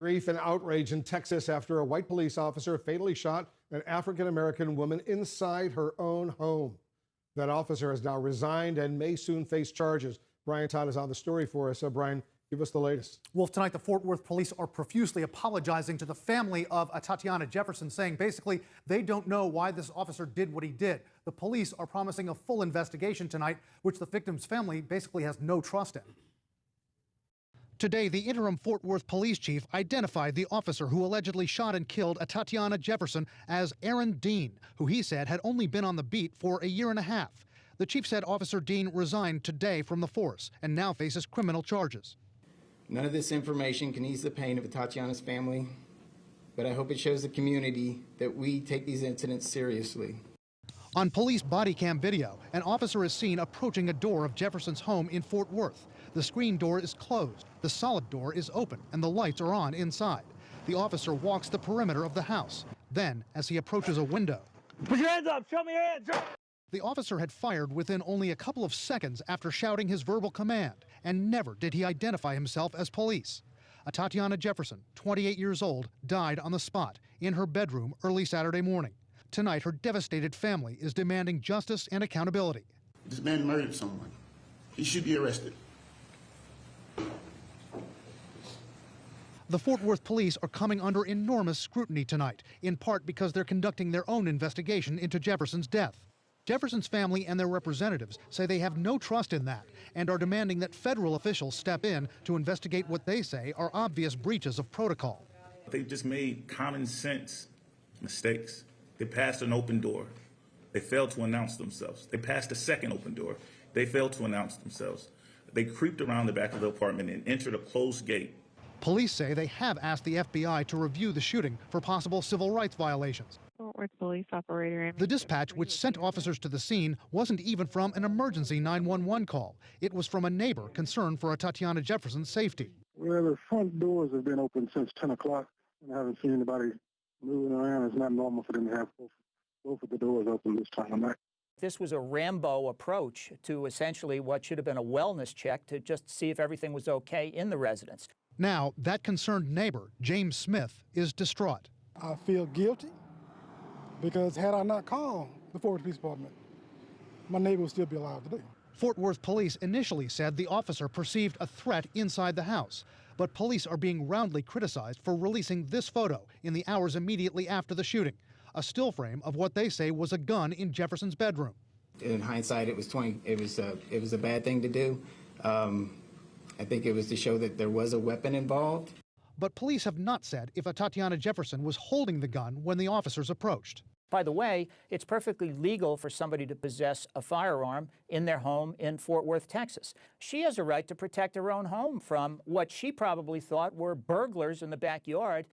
Grief and outrage in Texas after a white police officer fatally shot an African-American woman inside her own home. That officer has now resigned and may soon face charges. Brian Todd is on the story for us. Brian, give us the latest. Wolf, tonight the Fort Worth police are profusely apologizing to the family of Atatiana Jefferson, saying basically they don't know why this officer did what he did. The police are promising a full investigation tonight, which the victim's family basically has no trust in. Today, the interim Fort Worth police chief identified the officer who allegedly shot and killed Atatiana Jefferson as Aaron Dean, who he said had only been on the beat for a year and a half. The chief said Officer Dean resigned today from the force and now faces criminal charges. None of this information can ease the pain of Atatiana's family, but I hope it shows the community that we take these incidents seriously. On police body cam video, an officer is seen approaching a door of Jefferson's home in Fort Worth. The screen door is closed, the solid door is open, and the lights are on inside. The officer walks the perimeter of the house. Then, as he approaches a window, "Put your hands up! Show me your hands!" The officer had fired within only a couple of seconds after shouting his verbal command, and never did he identify himself as police. Atatiana Jefferson, 28 years old, died on the spot in her bedroom early Saturday morning. Tonight, her devastated family is demanding justice and accountability. This man murdered someone. He should be arrested. The Fort Worth police are coming under enormous scrutiny tonight, in part because they're conducting their own investigation into Jefferson's death. Jefferson's family and their representatives say they have no trust in that and are demanding that federal officials step in to investigate what they say are obvious breaches of protocol. They just made common sense mistakes. They passed an open door. They failed to announce themselves. They passed a second open door. They failed to announce themselves. They creeped around the back of the apartment and entered a closed gate. Police say they have asked the FBI to review the shooting for possible civil rights violations. Fort Worth police operator. The dispatch, which sent officers to the scene, wasn't even from an emergency 911 call. It was from a neighbor concerned for Atatiana Jefferson's safety. Well, the front doors have been open since 10 o'clock, and I haven't seen anybody moving around. It's not normal for them to have both of the doors open this time of night. This was a Rambo approach to essentially what should have been a wellness check to just see if everything was okay in the residence. Now, that concerned neighbor, James Smith, is distraught. I feel guilty because had I not called the Fort Worth Police Department, my neighbor would still be alive today. Fort Worth police initially said the officer perceived a threat inside the house, but police are being roundly criticized for releasing this photo in the hours immediately after the shooting, a still frame of what they say was a gun in Jefferson's bedroom. In hindsight, it was a bad thing to do. I think it was to show that there was a weapon involved. But police have not said if Atatiana Jefferson was holding the gun when the officers approached. By the way, it's perfectly legal for somebody to possess a firearm in their home in Fort Worth, Texas. She has a right to protect her own home from what she probably thought were burglars in the backyard.